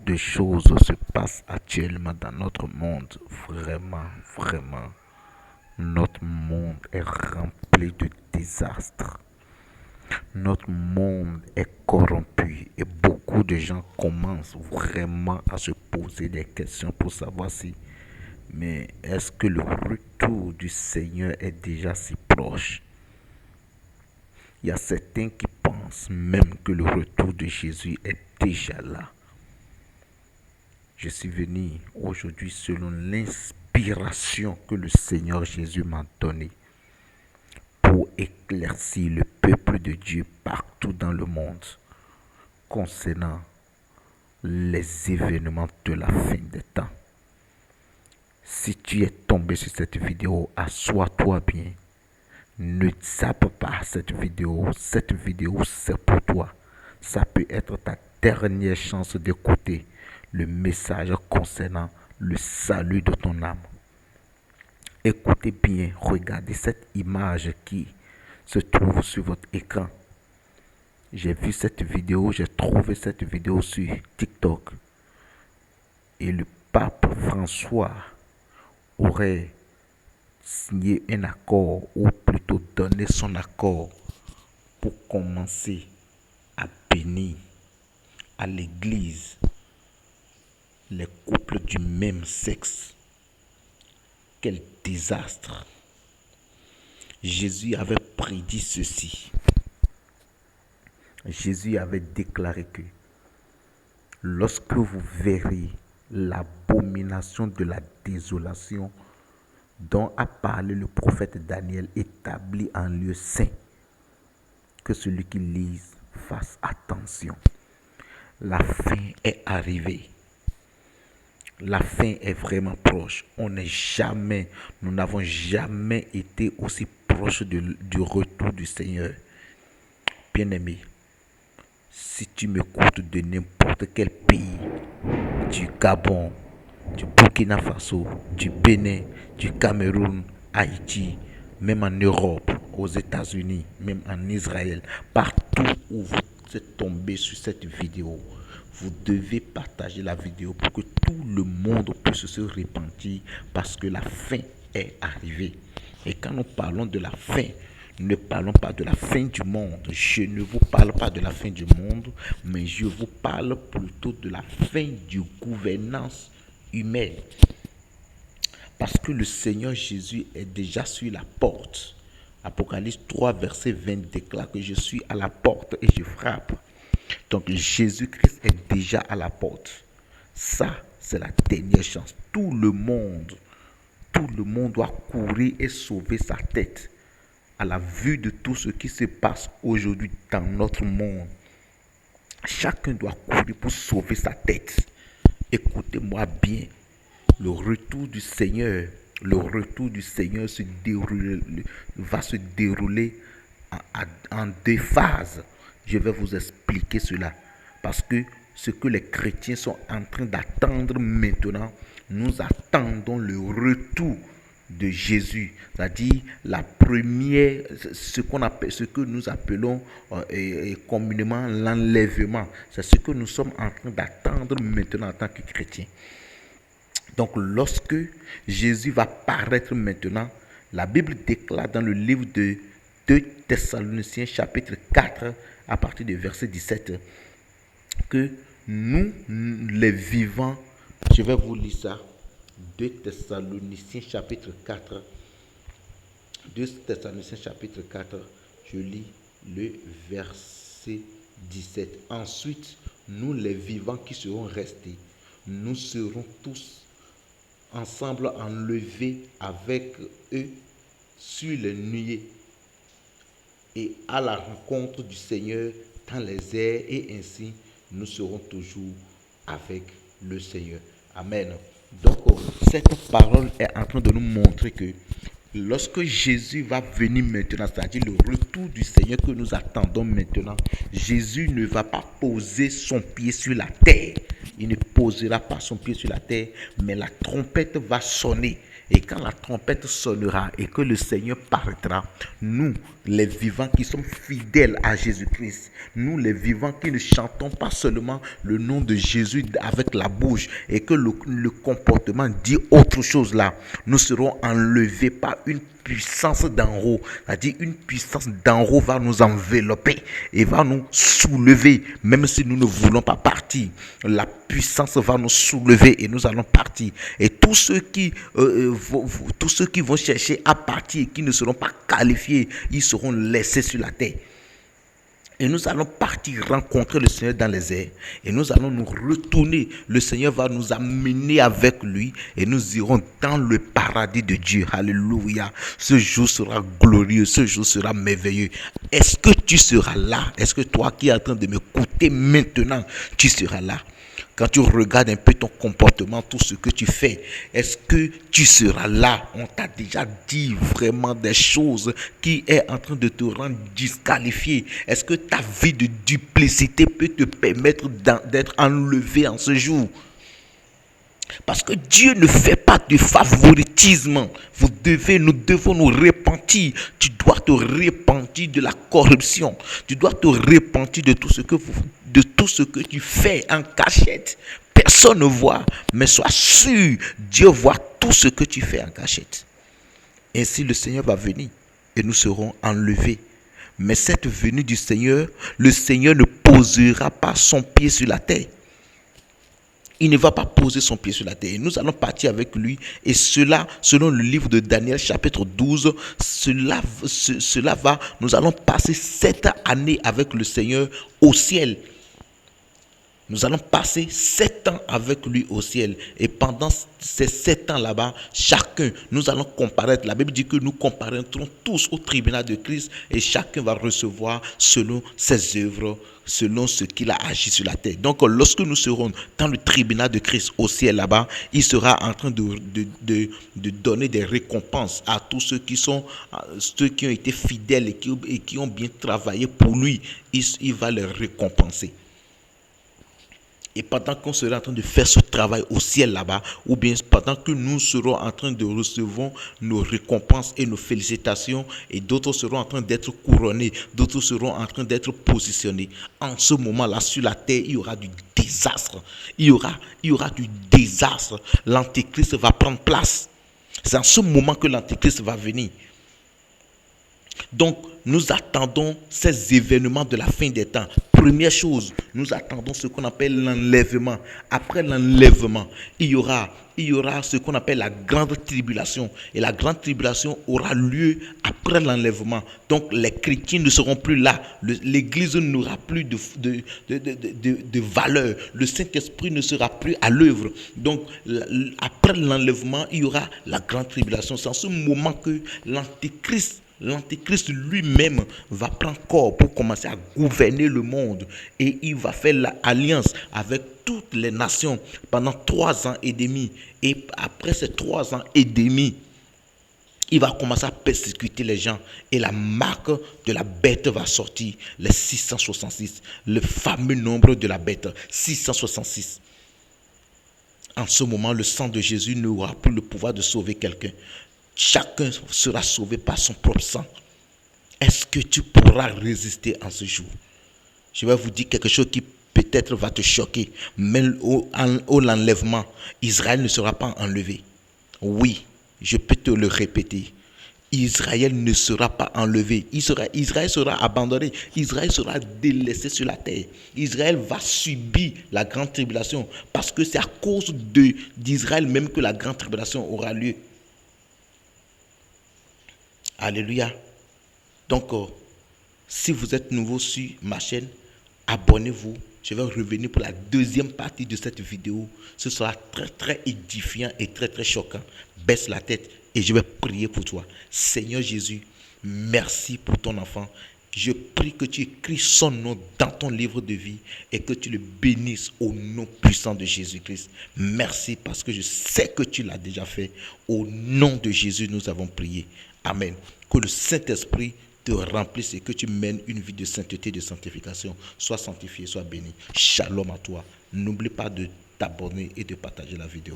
de choses se passent actuellement dans notre monde. Vraiment, vraiment. Notre monde est rempli de désastres. Notre monde est corrompu et beaucoup de gens commencent vraiment à se poser des questions pour savoir si, mais est-ce que le retour du Seigneur est déjà si proche? Il y a certains qui pensent même que le retour de Jésus est déjà là. Je suis venu aujourd'hui selon l'inspiration que le Seigneur Jésus m'a donnée pour éclaircir le peuple de Dieu partout dans le monde concernant les événements de la fin des temps. Si tu es tombé sur cette vidéo, assois-toi bien. Ne zappe pas cette vidéo. Cette vidéo, c'est pour toi. Ça peut être ta dernière chance d'écouter le message concernant le salut de ton âme. Écoutez bien, regardez cette image qui se trouve sur votre écran. J'ai vu cette vidéo, j'ai trouvé cette vidéo sur TikTok. Et le pape François aurait signé un accord, ou plutôt donné son accord, pour commencer à bénir à l'église les couples du même sexe. Quel désastre! Jésus avait prédit ceci. Jésus avait déclaré que lorsque vous verrez l'abomination de la désolation dont a parlé le prophète Daniel établi en lieu saint, que celui qui lise fasse attention. La fin est arrivée. La fin est vraiment proche. Nous n'avons jamais été aussi proche du retour du Seigneur. Bien-aimé, si tu m'écoutes de n'importe quel pays, du Gabon, du Burkina Faso, du Bénin, du Cameroun, Haïti, même en Europe, aux États-Unis, même en Israël, partout où vous êtes tombé sur cette vidéo, vous devez partager la vidéo pour que tout le monde puisse se repentir parce que la fin est arrivée. Et quand nous parlons de la fin, ne parlons pas de la fin du monde. Je ne vous parle pas de la fin du monde, mais je vous parle plutôt de la fin du gouvernance humaine. Parce que le Seigneur Jésus est déjà sur la porte. Apocalypse 3, verset 20 déclare que je suis à la porte et je frappe. Donc Jésus-Christ est déjà à la porte. Ça, c'est la dernière chance. Tout le monde doit courir et sauver sa tête à la vue de tout ce qui se passe aujourd'hui dans notre monde. Chacun doit courir pour sauver sa tête. Écoutez-moi bien. Le retour du Seigneur va se dérouler en deux phases. Je vais vous expliquer cela. Parce que ce que les chrétiens sont en train d'attendre maintenant, nous attendons le retour de Jésus, c'est-à-dire la première, ce que nous appelons communément l'enlèvement. C'est ce que nous sommes en train d'attendre maintenant en tant que chrétiens. Donc lorsque Jésus va paraître maintenant, la Bible déclare dans le livre de 2 Thessaloniciens chapitre 4 à partir du verset 17 que nous les vivants, je vais vous lire ça, 2 Thessaloniciens chapitre 4, 2 Thessaloniciens chapitre 4, je lis le verset 17. Ensuite, nous les vivants qui serons restés, nous serons tous ensemble enlevés avec eux sur les nuées et à la rencontre du Seigneur dans les airs, et ainsi nous serons toujours avec le Seigneur. Amen. Donc cette parole est en train de nous montrer que lorsque Jésus va venir maintenant, c'est-à-dire le retour du Seigneur que nous attendons maintenant, Jésus ne va pas poser son pied sur la terre. Il ne posera pas son pied sur la terre, mais la trompette va sonner. Et quand la trompette sonnera et que le Seigneur paraîtra, nous Les vivants qui sommes fidèles à Jésus-Christ. Nous, les vivants qui ne chantons pas seulement le nom de Jésus avec la bouche et que le comportement dit autre chose là. Nous serons enlevés par une puissance d'en haut. C'est-à-dire une puissance d'en haut va nous envelopper et va nous soulever. Même si nous ne voulons pas partir, la puissance va nous soulever et nous allons partir. Et tous ceux qui vont chercher à partir et qui ne seront pas qualifiés, ils seront laissés sur la terre. Et nous allons partir rencontrer le Seigneur dans les airs. Et nous allons nous retourner. Le Seigneur va nous amener avec lui. Et nous irons dans le paradis de Dieu. Alléluia. Ce jour sera glorieux. Ce jour sera merveilleux. Est-ce que tu seras là? Est-ce que toi qui es en train de m'écouter maintenant, tu seras là? Quand tu regardes un peu ton comportement, tout ce que tu fais, est-ce que tu seras là? On t'a déjà dit vraiment des choses qui est en train de te rendre disqualifié. Est-ce que ta vie de duplicité peut te permettre d'être enlevé en ce jour? Parce que Dieu ne fait pas de favoritisme. Nous devons nous repentir. Tu dois te repentir de la corruption. Tu dois te repentir de tout ce que tu fais en cachette. Personne ne voit, mais sois sûr, Dieu voit tout ce que tu fais en cachette. Ainsi le Seigneur va venir et nous serons enlevés. Mais cette venue du Seigneur, le Seigneur ne posera pas son pied sur la terre. Il ne va pas poser son pied sur la terre. Et nous allons partir avec lui. Et cela, selon le livre de Daniel, chapitre 12, nous allons passer 7 années avec le Seigneur au ciel. Nous allons passer 7 ans avec lui au ciel. Et pendant ces 7 ans là-bas, chacun, nous allons comparaître. La Bible dit que nous comparaîtrons tous au tribunal de Christ. Et chacun va recevoir selon ses œuvres, selon ce qu'il a agi sur la terre. Donc lorsque nous serons dans le tribunal de Christ au ciel là-bas, il sera en train de donner des récompenses à tous ceux qui ont été fidèles et qui ont bien travaillé pour lui. Il va les récompenser. Et pendant qu'on sera en train de faire ce travail au ciel là-bas, ou bien pendant que nous serons en train de recevoir nos récompenses et nos félicitations, et d'autres seront en train d'être couronnés, d'autres seront en train d'être positionnés. En ce moment-là, sur la terre, il y aura du désastre. Il y aura du désastre. L'Antéchrist va prendre place. C'est en ce moment que l'Antéchrist va venir. Donc, nous attendons ces événements de la fin des temps. Première chose, nous attendons ce qu'on appelle l'enlèvement. Après l'enlèvement, il y aura ce qu'on appelle la grande tribulation. Et la grande tribulation aura lieu après l'enlèvement. Donc, les chrétiens ne seront plus là. L'église n'aura plus de valeur. Le Saint-Esprit ne sera plus à l'œuvre. Donc, après l'enlèvement, il y aura la grande tribulation. C'est en ce moment que L'Antéchrist lui-même va prendre corps pour commencer à gouverner le monde. Et il va faire l'alliance avec toutes les nations pendant 3 ans et demi. Et après ces 3 ans et demi, il va commencer à persécuter les gens. Et la marque de la bête va sortir, les 666. Le fameux nombre de la bête, 666. En ce moment, le sang de Jésus n'aura plus le pouvoir de sauver quelqu'un. Chacun sera sauvé par son propre sang. Est-ce que tu pourras résister en ce jour? Je vais vous dire quelque chose qui peut-être va te choquer. Mais au l'enlèvement, Israël ne sera pas enlevé. Oui, je peux te le répéter. Israël ne sera pas enlevé. Israël sera abandonné. Israël sera délaissé sur la terre. Israël va subir la grande tribulation. Parce que c'est à cause d'Israël même que la grande tribulation aura lieu. Alléluia. Donc, si vous êtes nouveau sur ma chaîne, abonnez-vous. Je vais revenir pour la deuxième partie de cette vidéo. Ce sera très, très édifiant et très, très choquant. Baisse la tête et je vais prier pour toi. Seigneur Jésus, merci pour ton enfant. Je prie que tu écris son nom dans ton livre de vie et que tu le bénisses au nom puissant de Jésus-Christ. Merci parce que je sais que tu l'as déjà fait. Au nom de Jésus, nous avons prié. Amen. Que le Saint-Esprit te remplisse et que tu mènes une vie de sainteté, de sanctification. Sois sanctifié, sois béni. Shalom à toi. N'oublie pas de t'abonner et de partager la vidéo.